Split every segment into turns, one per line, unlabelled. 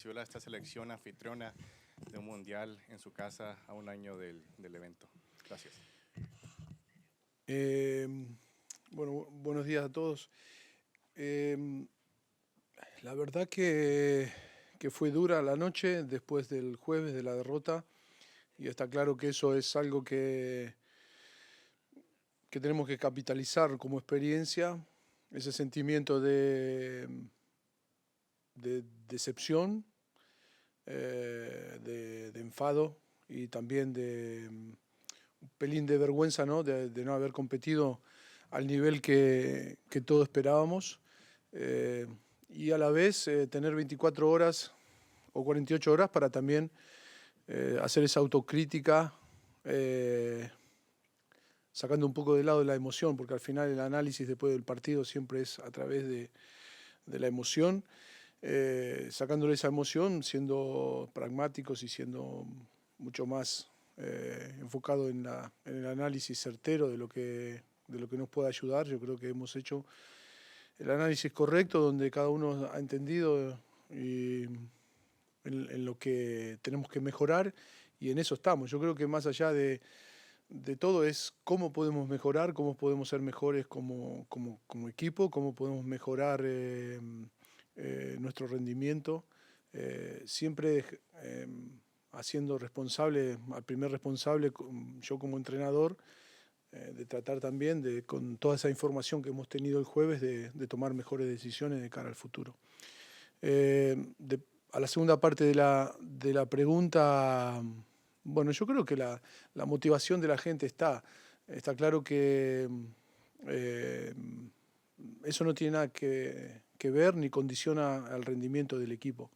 Esta selección anfitriona de un mundial en su casa a un año del evento. Gracias.
Bueno, buenos días a todos. La verdad que fue dura la noche después del jueves de la derrota y está claro que eso es algo que tenemos que capitalizar como experiencia, ese sentimiento de decepción, de enfado y también de un pelín de vergüenza, ¿no? De no haber competido al nivel que todos esperábamos. Y a la vez tener 24 horas o 48 horas para también hacer esa autocrítica, sacando un poco de lado la emoción, porque al final el análisis después del partido siempre es a través de la emoción, sacándole esa emoción, siendo pragmáticos y siendo mucho más enfocado en el análisis certero de lo que nos puede ayudar. Yo creo que hemos hecho el análisis correcto, donde cada uno ha entendido y en lo que tenemos que mejorar, y en eso estamos. Yo creo que más allá de todo es cómo podemos mejorar, cómo podemos ser mejores como equipo, cómo podemos mejorar nuestro rendimiento, siempre haciendo responsable, al primer responsable, yo como entrenador, de tratar también con toda esa información que hemos tenido el jueves, de tomar mejores decisiones de cara al futuro. A la segunda parte de la pregunta, bueno, yo creo que la motivación de la gente está claro que eso no tiene nada que ver ni condiciona al rendimiento del equipo.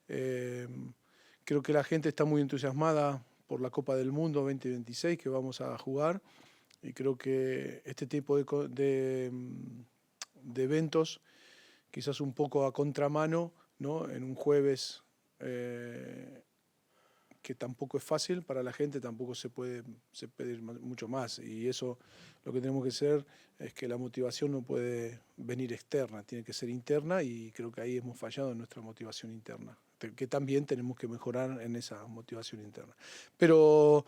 Creo que la gente está muy entusiasmada por la Copa del Mundo 2026 que vamos a jugar, y creo que este tipo de eventos, quizás un poco a contramano, ¿no? En un jueves que tampoco es fácil para la gente, tampoco se puede pedir mucho más, y eso lo que tenemos que hacer es que la motivación no puede venir externa, tiene que ser interna, y creo que ahí hemos fallado en nuestra motivación interna, que también tenemos que mejorar en esa motivación interna. Pero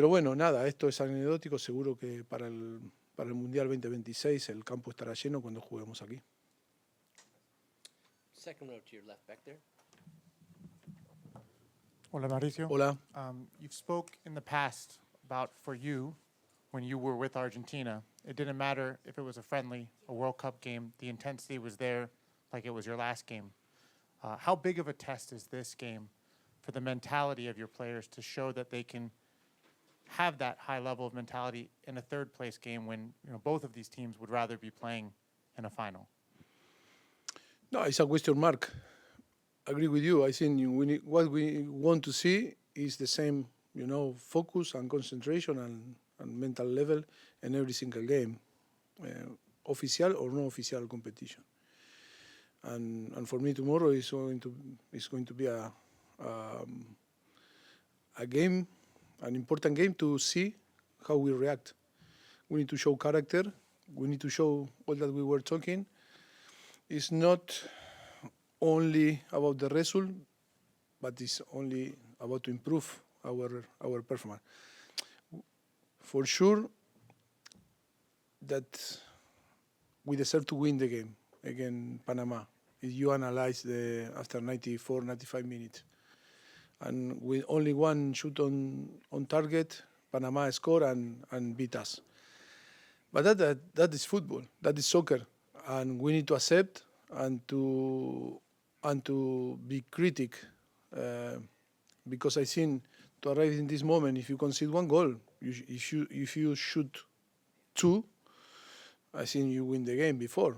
bueno, nada, esto es anecdótico, seguro que para el Mundial 2026 el campo estará lleno cuando juguemos aquí.
Second row to your left back there.
Hola, Mauricio.
Hola.
You've spoke in the past about, for you, when you were with Argentina, it didn't matter if it was a friendly, a World Cup game, the intensity was there like it was your last game. How big of a test is this game for the mentality of your players to show that they can have that high level of mentality in a third place game when, you know, both of these teams would rather be playing in a final?
No, it's a question mark. I agree with you. I think what we want to see is the same, focus and concentration and mental level in every single game, official or no official competition. And for me tomorrow is going to be a game, an important game to see how we react. We need to show character. We need to show all that we were talking. It's not only about the result, but it's only about to improve our performance. For sure that we deserve to win the game against Panama. If you analyze after 94, 95 minutes. And with only one shoot on target, Panama scored and beat us. But that is football, that is soccer. And we need to accept and to be critic, because I think to arrive in this moment, if you concede one goal, if you shoot two, I think you win the game before.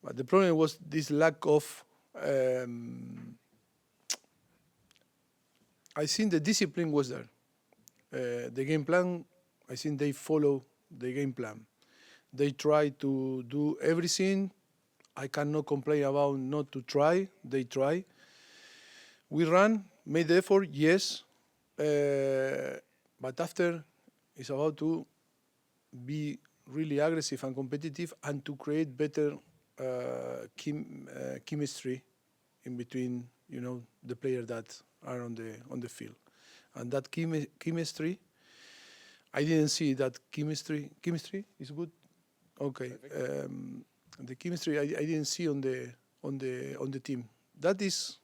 But the problem was this lack of, I think the discipline was there. The game plan, I think they follow the game plan. They try to do everything. I cannot complain about not to try. They try. We ran, made the effort, yes. But after, it's about to be really aggressive and competitive and to create better chemistry in between the players that are on the field. And that chemistry, I didn't see that chemistry. Chemistry is good. Okay. The chemistry I didn't see on the team. That is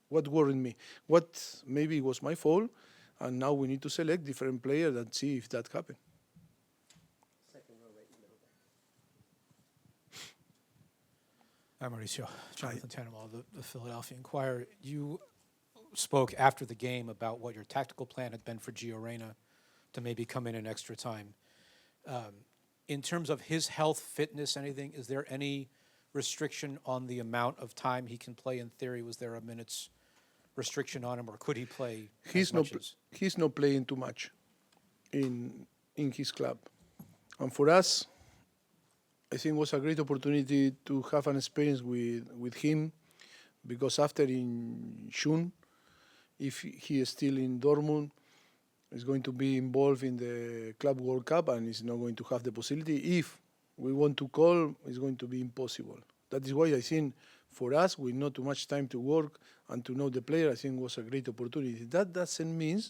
what worried me. What maybe was my fault, and now we need to select different players and see if that happened.
Hi, Mauricio. Jonathan Tannenwald, the Philadelphia Inquirer. You spoke after the game about what your tactical plan had been for Gio Reyna to maybe come in extra time. In terms of his health, fitness, anything, is there any restriction on the amount of time he can play in theory? Was there a minute's restriction on him, or could he play
He's not playing too much in his club. And for us, I think it was a great opportunity to have an experience with him, because after in June, if he is still in Dortmund, he's going to be involved in the Club World Cup and is not going to have the possibility. If we want to call, it's going to be impossible. That is why I think for us, with not too much time to work and to know the player, I think it was a great opportunity. That doesn't mean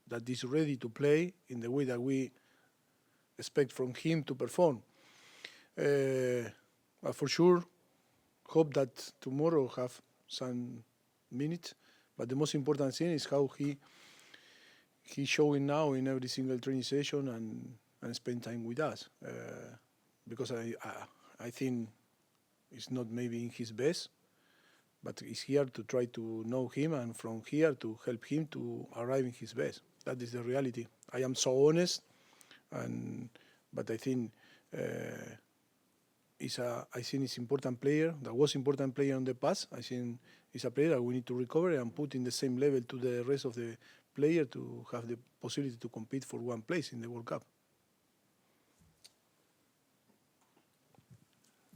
that he's ready to play in the way that we expect from him to perform. For sure, hope that tomorrow have some minutes. But the most important thing is how he's showing now in every single training session and spend time with us. Because I think it's not maybe in his best, but he's here to try to know him, and from here to help him to arrive in his best. That is the reality. I am so honest, but I think he's an important player. That was important player in the past. I think he's a player that we need to recover and put in the same level to the rest of the player to have the possibility to compete for one place in the World Cup.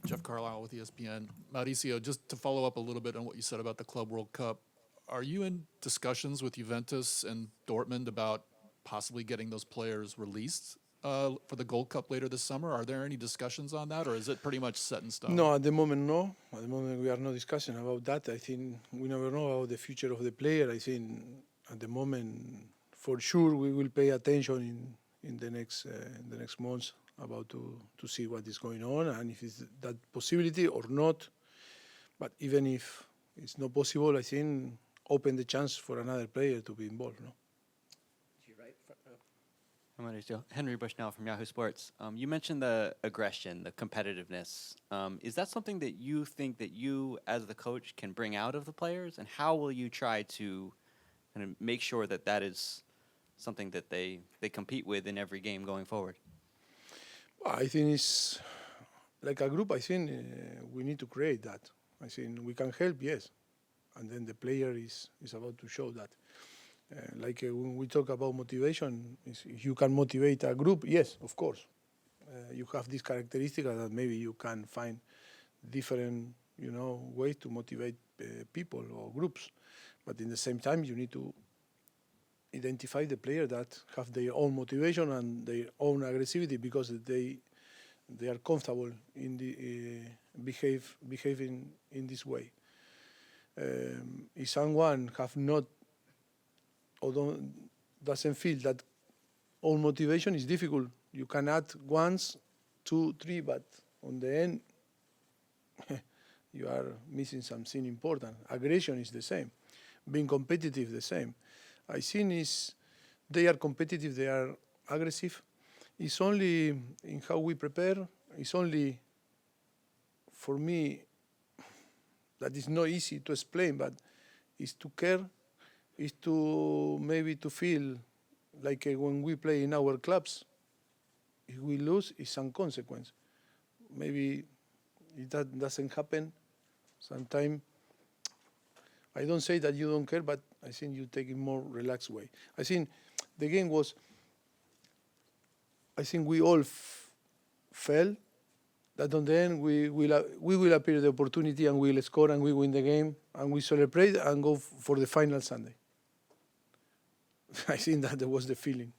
Jeff Carlisle with ESPN. Mauricio, just to follow up a little bit on what you said about the Club World Cup, are you in discussions with Juventus and Dortmund about possibly getting those players released for the Gold Cup later this summer? Are there any discussions on that, or is it pretty much set in stone?
No, at the moment, no. At the moment, we are not discussing about that. I think we never know about the future of the player. I think at the moment, for sure, we will pay attention in the next months about to see what is going on and if it's that possibility or not. But even if it's not possible, I think open the chance for another player to be involved. No?
Mauricio. Henry Bushnell from Yahoo Sports. You mentioned the aggression, the competitiveness. Is that something that you think that you, as the coach, can bring out of the players? And how will you try to kind of make sure that that is something that they compete with in every game going forward?
I think it's like a group. I think we need to create that. I think we can help, yes. And then the player is about to show that. When we talk about motivation, if you can motivate a group, yes, of course. You have this characteristic that maybe you can find different, ways to motivate people or groups. But in the same time, you need to identify the player that have their own motivation and their own aggressivity because they are comfortable in the behaving in this way. If someone have not or doesn't feel that own motivation, is difficult. You can add once, 2, 3, but on the end, you are missing something important. Aggression is the same. Being competitive, the same. I think they are competitive, they are aggressive. It's only in how we prepare. It's only, for me, that is not easy to explain, but it's to care, is to maybe to feel like when we play in our clubs, if we lose, it's some consequence. Maybe if that doesn't happen, sometimes I don't say that you don't care, but I think you take it more relaxed way. I think the game was, I think we all felt that on the end we will appear the opportunity and we will score and we win the game and we celebrate and go for the final Sunday. I think that was the feeling.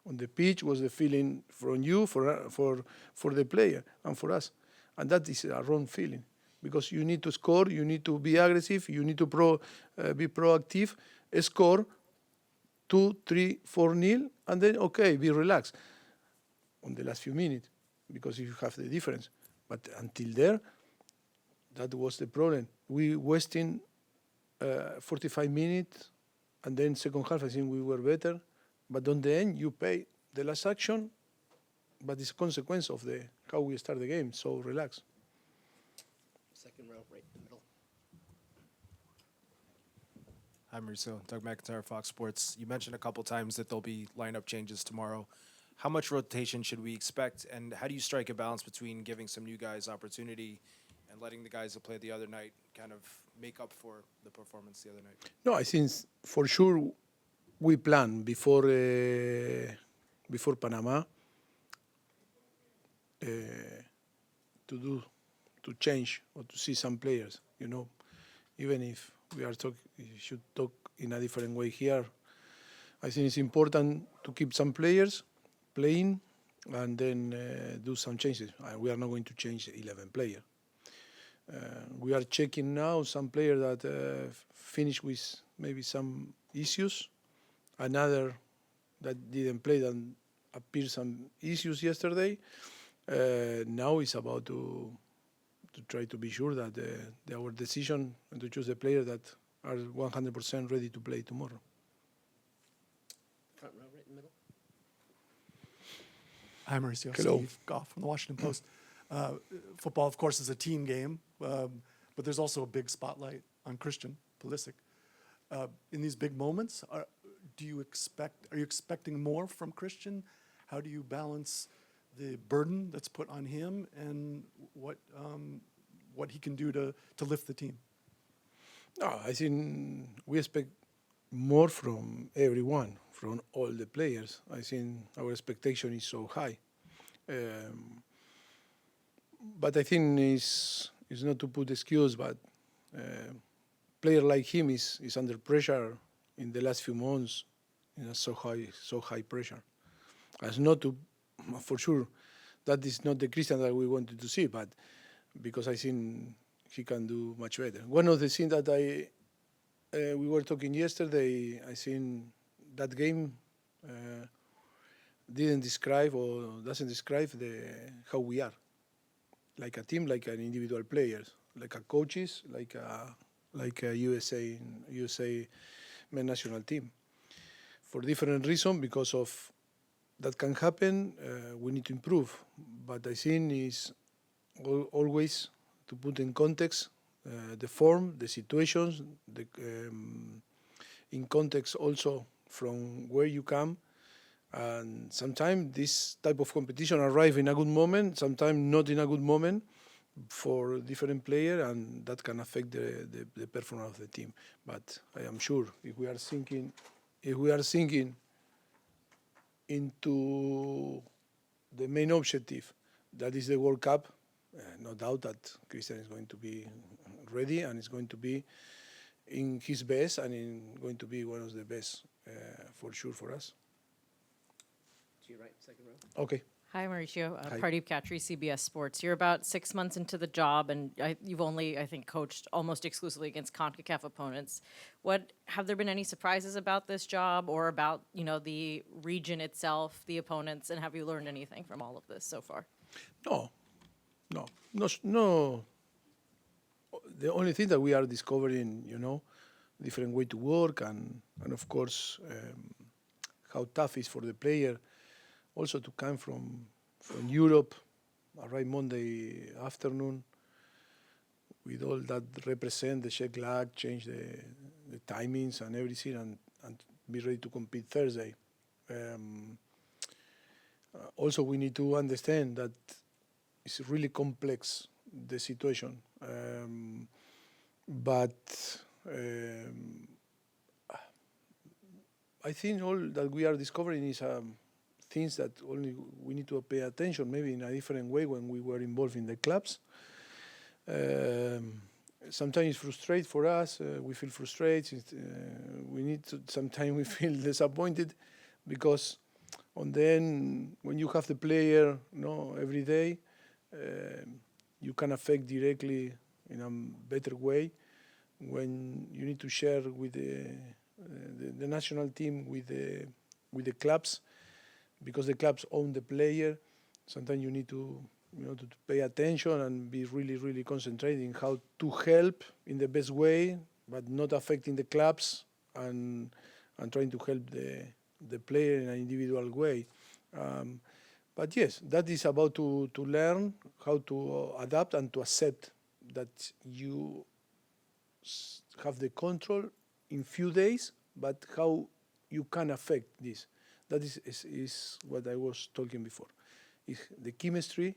On the pitch was the feeling from you, for the player, and for us. And that is a wrong feeling. because you need to score, you need to be aggressive, you need to be proactive, score 2, 3, 4-0, and then, okay, be relaxed on the last few minutes, because you have the difference. But until there, that was the problem. We wasting 45 minutes, and then second half, I think we were better. But on the end, you pay the last action, but it's a consequence of how we start the game, so relax.
Second row, right in the middle.
Hi, Mauricio. Doug McIntyre, Fox Sports. You mentioned a couple times that there'll be lineup changes tomorrow. How much rotation should we expect, and how do you strike a balance between giving some new guys opportunity and letting the guys that played the other night kind of make up for the performance the other night?
No, I think for sure we plan before Panama to change or to see some players. Even if we should talk in a different way here, I think it's important to keep some players playing and then do some changes. We are not going to change 11 players. We are checking now some players that finished with maybe some issues, another that didn't play that appeared some issues yesterday. Now it's about to try to be sure that our decision and to choose the players that are 100% ready to play tomorrow.
Front row, right in the middle.
Hi, Mauricio.
Hello.
Steve Goff from the Washington Post. Football, of course, is a team game, but there's also a big spotlight on Christian Pulisic. In these big moments, are you expecting more from Christian? How do you balance the burden that's put on him and what he can do to lift the team?
No, I think we expect more from everyone, from all the players. I think our expectation is so high. But I think it's not to put excuse, but player like him is under pressure in the last few months, so high pressure. As not to, for sure, that is not the Christian that we wanted to see, but because I think he can do much better. One of the things that we were talking yesterday, I think that game didn't describe or doesn't describe how we are, like a team, like an individual players, like a coaches, like a USA men national team. For different reasons, because of that can happen, we need to improve. But I think it's always to put in context the form, the situations, in context also from where you come. And sometimes this type of competition arrive in a good moment, sometimes not in a good moment for different players, and that can affect the performance of the team. But I am sure if we are thinking into the main objective, that is the World Cup, no doubt that Christian is going to be ready and is going to be in his best and going to be one of the best for sure for us.
To your right, second row.
Okay.
Hi, Mauricio.
Hi.
Pardeep Khatri, CBS Sports. You're about 6 months into the job, and you've only, I think, coached almost exclusively against CONCACAF opponents. Have there been any surprises about this job or about, the region itself, the opponents, and have you learned anything from all of this so far?
No. The only thing that we are discovering, different way to work, and of course, how tough it is for the player also to come from Europe, arrive Monday afternoon, with all that represent the jet lag, change the timings and everything, and be ready to compete Thursday. Also, we need to understand that it's really complex, the situation. But I think all that we are discovering is things that only we need to pay attention, maybe in a different way when we were involved in the clubs. Sometimes it's frustrating for us. We feel frustrated. Sometimes we feel disappointed because on the end, when you have the player, every day, you can affect directly in a better way, when you need to share with the national team with the clubs, because the clubs own the player. Sometimes you need to to pay attention and be really concentrating how to help in the best way, but not affecting the clubs, and trying to help the player in an individual way. But yes, that is about to learn how to adapt and to accept that you have the control in few days, but how you can affect this. That is what I was talking before. The chemistry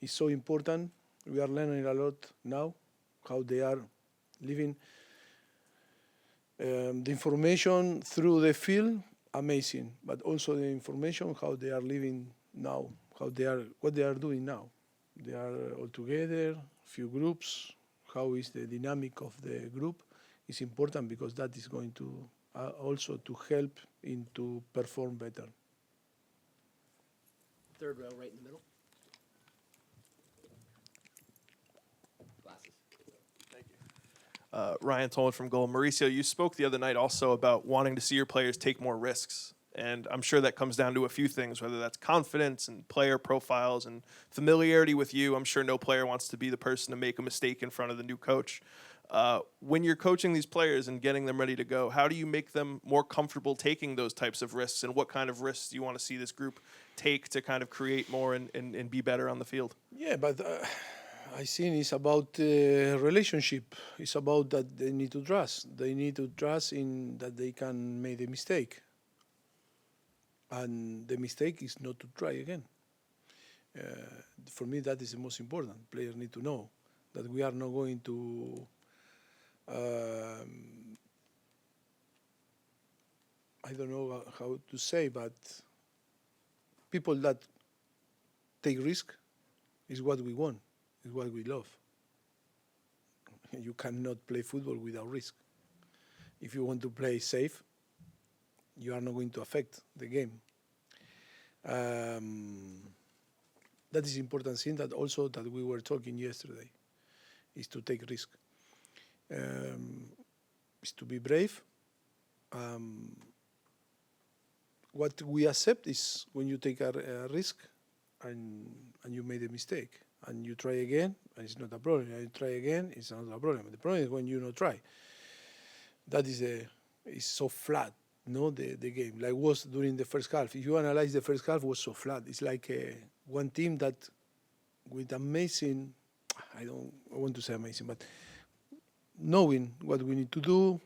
is so important. We are learning a lot now, how they are living. The information through the field, amazing, but also the information how they are living now, what they are doing now. They are all together, few groups. How is the dynamic of the group is important, because that is going to also to help in to perform better.
Third row, right in the middle. Glasses.
Ryan Tolan from Goal. Mauricio, you spoke the other night also about wanting to see your players take more risks. And I'm sure that comes down to a few things, whether that's confidence and player profiles and familiarity with you. I'm sure no player wants to be the person to make a mistake in front of the new coach. When you're coaching these players and getting them ready to go, how do you make them more comfortable taking those types of risks? And what kind of risks do you want to see this group take to kind of create more and be better on the field?
Yeah, but I think it's about relationship. It's about that they need to trust. They need to trust in that they can make a mistake. And the mistake is not to try again. For me, that is the most important. Players need to know that we are not going to I don't know how to say, but people that take risk is what we want, is what we love. You cannot play football without risk. If you want to play safe, you are not going to affect the game. That is important thing that also that we were talking yesterday, is to take risk. Is to be brave. What we accept is when you take a risk and you made a mistake and you try again, and it's not a problem. And you try again, it's not a problem. The problem is when you not try. That is it's so flat. No, the game, like was during the first half. If you analyze the first half, was so flat. It's like one team that with amazing, I want to say amazing, but knowing what we need to do,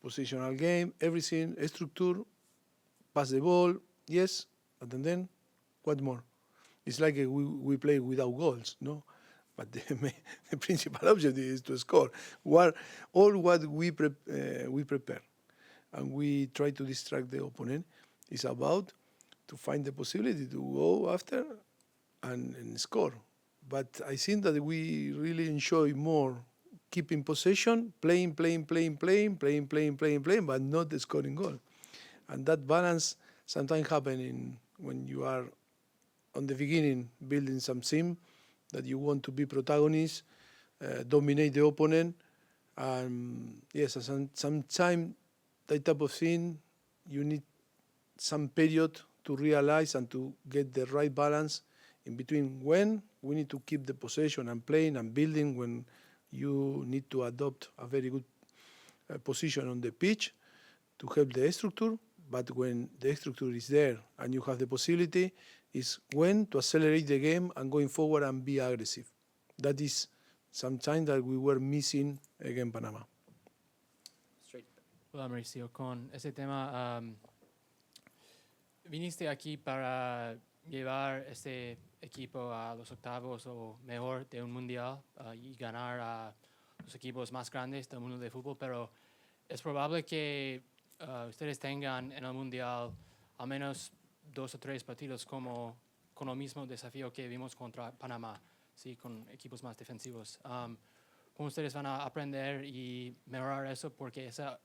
positional game, everything, structure, pass the ball, yes, and then what more? It's like we play without goals, no? But the principal objective is to score. All what we prepare. And we try to distract the opponent, is about to find the possibility to go after and score. But I think that we really enjoy more keeping possession, playing, but not the scoring goal. And that balance sometimes happens when you are on the beginning building some team that you want to be protagonist, dominate the opponent, and yes, sometimes that type of thing, you need some period to realize and to get the right balance in between when we need to keep the possession and playing and building, when you need to adopt a very good position on the pitch to help the structure, but when the structure is there and you have the possibility, is when to accelerate the game and going forward and be aggressive. That is sometimes that we were missing against Panama.
Hola Mauricio, con ese tema, viniste aquí para llevar este equipo a los octavos o mejor de un mundial y ganar a los equipos más grandes del mundo de fútbol, pero es probable que ustedes tengan en el mundial al menos 2 o 3 partidos con el mismo desafío que vimos contra Panamá, ¿sí? Con equipos más defensivos. ¿Cómo ustedes van a aprender y mejorar eso? Porque esa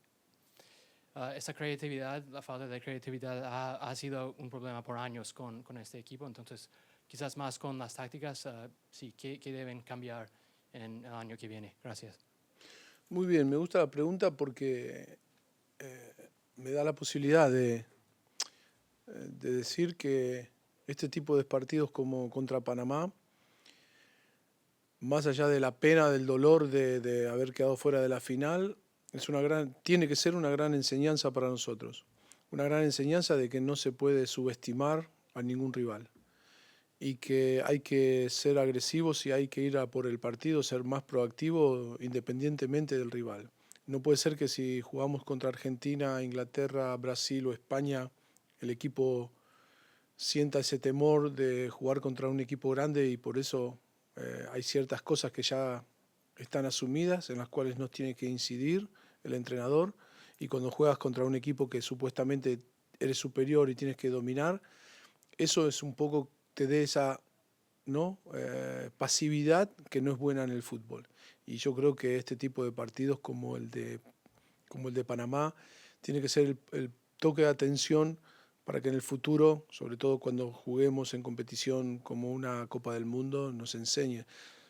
creatividad, la falta de creatividad ha sido un problema por años con este equipo. Entonces, quizás más con las tácticas, sí, que deben cambiar en el año que viene? Gracias.
Muy bien, me gusta la pregunta porque me da la posibilidad de decir que este tipo de partidos como contra Panamá, más allá de la pena, del dolor de haber quedado fuera de la final, tiene que ser una gran enseñanza para nosotros. Una gran enseñanza de que no se puede subestimar a ningún rival y que hay que ser agresivos y hay que ir a por el partido, ser más proactivo independientemente del rival. No puede ser que si jugamos contra Argentina, Inglaterra, Brasil o España, el equipo sienta ese temor de jugar contra un equipo grande y por eso hay ciertas cosas que ya están asumidas, en las cuales no tiene que incidir el entrenador, y cuando juegas contra un equipo que supuestamente eres superior y tienes que dominar, eso es un poco, te dé esa pasividad que no es buena en el fútbol. Y yo creo que este tipo de partidos como el de Panamá tiene que ser el toque de atención para que en el futuro, sobre todo cuando juguemos en competición como una Copa del Mundo, nos enseñe.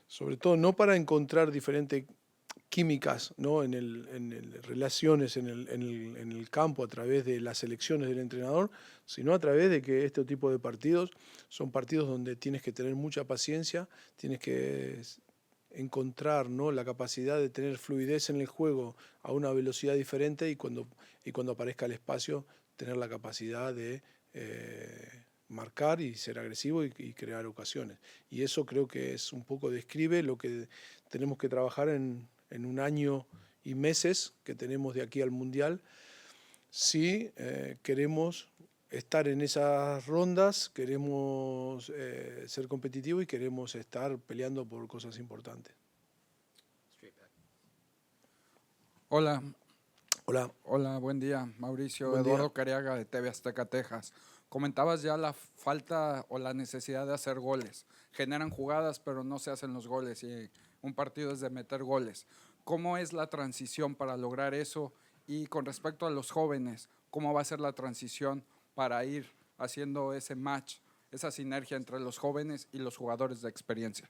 Sobre todo no para encontrar diferentes químicas, ¿no? Relaciones en el campo a través de las elecciones del entrenador, sino a través de que este tipo de partidos son partidos donde tienes que tener mucha paciencia, tienes que encontrar, ¿no?, la capacidad de tener fluidez en el juego a una velocidad diferente y cuando aparezca el espacio tener la capacidad de marcar y ser agresivo y crear ocasiones. Y eso creo que es un poco describe lo que tenemos que trabajar en un año y meses que tenemos de aquí al Mundial, si queremos estar en esas rondas, queremos ser competitivos y queremos estar peleando por cosas importantes.
Hola.
Hola.
Hola, buen día. Mauricio,
Buen día.
Eduardo Cariaga de TV Azteca, Texas. Comentabas ya la falta o la necesidad de hacer goles. Generan jugadas, pero no se hacen los goles y un partido es de meter goles. ¿Cómo es la transición para lograr eso? Y con respecto a los jóvenes, ¿cómo va a ser la transición para ir haciendo ese match, esa sinergia entre los jóvenes y los jugadores de experiencia?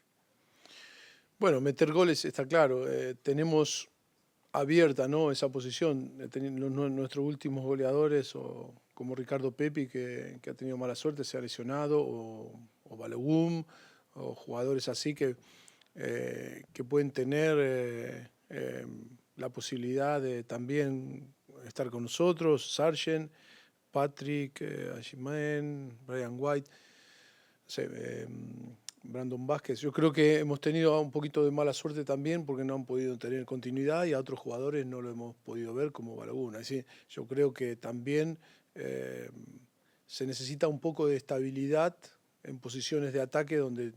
Bueno, meter goles está claro. Tenemos abierta, ¿no?, esa posición. Nuestros últimos goleadores, o como Ricardo Pepi, que ha tenido mala suerte, se ha lesionado, o Balogun, o jugadores así que pueden tener la posibilidad de también estar con nosotros, Sargent, Patrick, Ashimen, Brian White, no sé, Brandon Vázquez. Yo creo que hemos tenido un poquito de mala suerte también porque no han podido tener continuidad y a otros jugadores no lo hemos podido ver como Balogun. Así, yo creo que también se necesita un poco de estabilidad en posiciones de ataque donde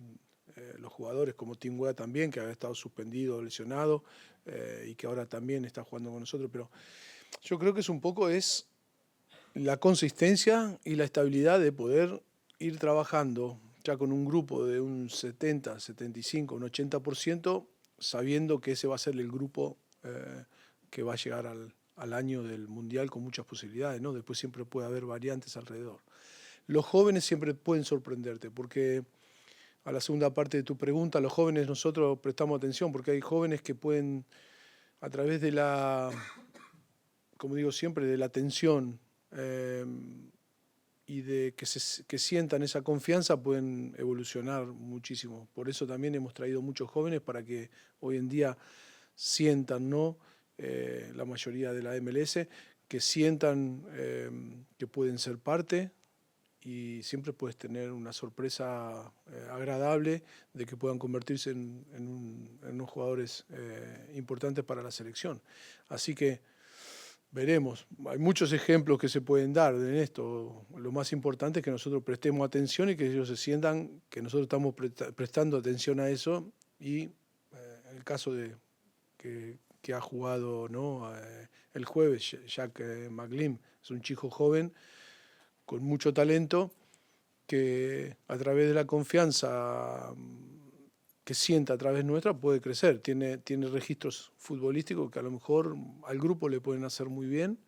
los jugadores como Tim Weah también, que había estado suspendido, lesionado y que ahora también está jugando con nosotros, pero yo creo que es un poco la consistencia y la estabilidad de poder ir trabajando ya con un grupo de un 70, 75, un 80%, sabiendo que ese va a ser el grupo que va a llegar al año del Mundial con muchas posibilidades, ¿no? Después siempre puede haber variantes alrededor. Los jóvenes siempre pueden sorprenderte, porque a la segunda parte de tu pregunta, los jóvenes nosotros prestamos atención, porque hay jóvenes que pueden, a través de como digo siempre, de la atención y de que sientan esa confianza, pueden evolucionar muchísimo. Por eso también hemos traído muchos jóvenes para que hoy en día sientan, ¿no?, la mayoría de la MLS, que sientan que pueden ser parte, y siempre puedes tener una sorpresa agradable de que puedan convertirse en unos jugadores importantes para la selección. Así que veremos. Hay muchos ejemplos que se pueden dar en esto. Lo más importante es que nosotros prestemos atención y que ellos se sientan que nosotros estamos prestando atención a eso. Y en el caso de que ha jugado, ¿no?, el jueves, Jack McLean, es un chico joven con mucho talento, que a través de la confianza que sienta a través nuestra puede crecer. Tiene registros futbolísticos que a lo mejor al grupo le pueden hacer muy bien,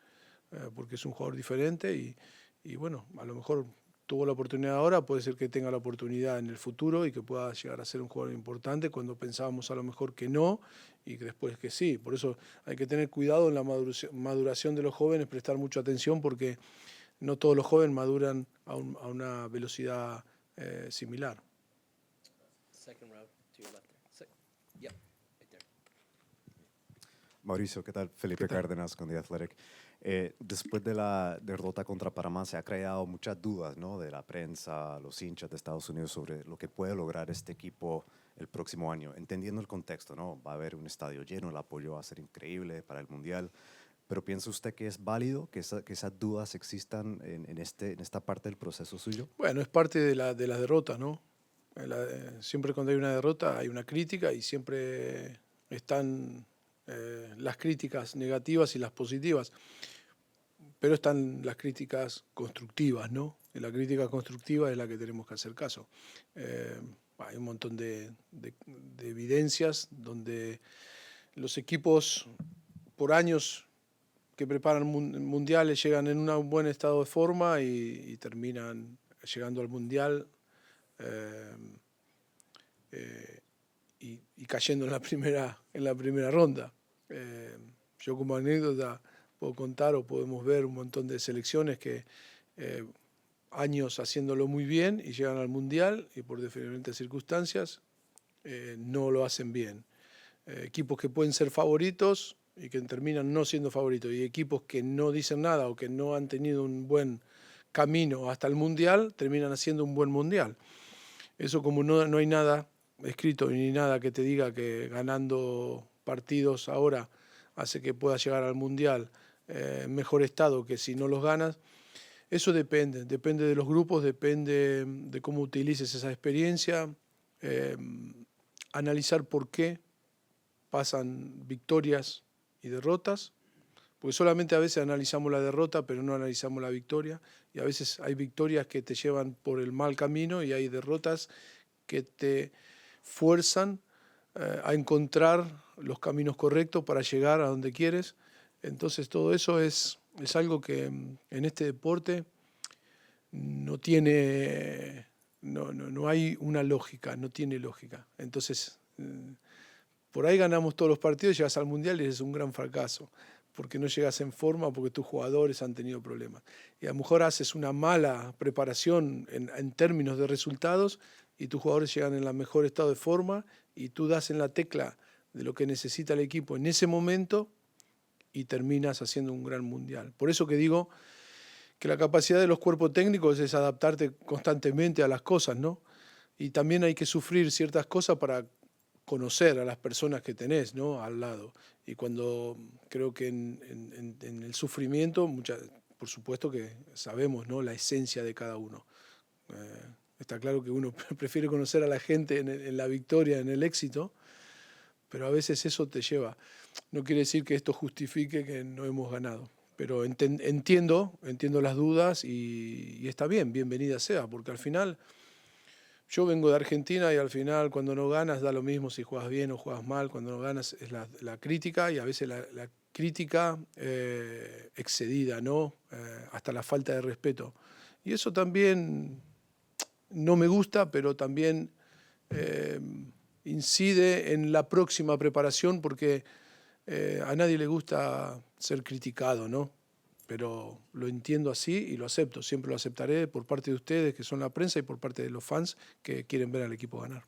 porque es un jugador diferente y bueno, a lo mejor tuvo la oportunidad ahora, puede ser que tenga la oportunidad en el futuro y que pueda llegar a ser un jugador importante cuando pensábamos a lo mejor que no y que después que sí. Por eso hay que tener cuidado en la maduración de los jóvenes, prestar mucha atención porque no todos los jóvenes maduran a una velocidad similar.
Second row to your left there. Yep, right there.
Mauricio, ¿qué tal? Felipe Cárdenas con The Athletic. Después de la derrota contra Panamá se ha creado muchas dudas, ¿no?, de la prensa, los hinchas de Estados Unidos sobre lo que puede lograr este equipo el próximo año. Entendiendo el contexto, ¿no? Va a haber un estadio lleno, el apoyo va a ser increíble para el Mundial. Pero ¿piensa usted que es válido que esas dudas existan en esta parte del proceso suyo?
Bueno, es parte de la derrota, ¿no? Siempre cuando hay una derrota hay una crítica y siempre están las críticas negativas y las positivas. Pero están las críticas constructivas, ¿no? Y la crítica constructiva es la que tenemos que hacer caso. Hay un montón de evidencias donde los equipos por años que preparan mundiales llegan en un buen estado de forma y terminan llegando al mundial y cayendo en la primera ronda. Yo como anécdota puedo contar o podemos ver un montón de selecciones que años haciéndolo muy bien y llegan al mundial y por diferentes circunstancias no lo hacen bien. Equipos que pueden ser favoritos y que terminan no siendo favoritos, y equipos que no dicen nada o que no han tenido un buen camino hasta el mundial terminan haciendo un buen mundial. Eso, como no hay nada escrito ni nada que te diga que ganando partidos ahora hace que puedas llegar al mundial en mejor estado que si no los ganas. Eso depende de los grupos, depende de cómo utilices esa experiencia, analizar por qué pasan victorias y derrotas, porque solamente a veces analizamos la derrota pero no analizamos la victoria, y a veces hay victorias que te llevan por el mal camino y hay derrotas que te fuerzan a encontrar los caminos correctos para llegar a donde quieres. Entonces todo eso es algo que en este deporte no hay una lógica, no tiene lógica. Entonces por ahí ganamos todos los partidos, llegas al mundial y es un gran fracaso, porque no llegas en forma, porque tus jugadores han tenido problemas. Y a lo mejor haces una mala preparación en términos de resultados y tus jugadores llegan en el mejor estado de forma y tú das en la tecla de lo que necesita el equipo en ese momento y terminas haciendo un gran mundial. Por eso que digo que la capacidad de los cuerpos técnicos es adaptarte constantemente a las cosas, ¿no? Y también hay que sufrir ciertas cosas para conocer a las personas que tenés, ¿no?, al lado. Y cuando creo que en el sufrimiento, por supuesto que sabemos, ¿no?, la esencia de cada uno. Está claro que uno prefiere conocer a la gente en la victoria, en el éxito, pero a veces eso te lleva. No quiere decir que esto justifique que no hemos ganado, pero entiendo las dudas y está bien, bienvenida sea, porque al final yo vengo de Argentina y al final cuando no ganas da lo mismo si juegas bien o juegas mal. Cuando no ganas es la crítica, y a veces la crítica excedida, ¿no? Hasta la falta de respeto. Y eso también no me gusta, pero también incide en la próxima preparación, porque a nadie le gusta ser criticado, ¿no? Pero lo entiendo así y lo acepto. Siempre lo aceptaré por parte de ustedes, que son la prensa, y por parte de los fans que quieren ver al equipo ganar.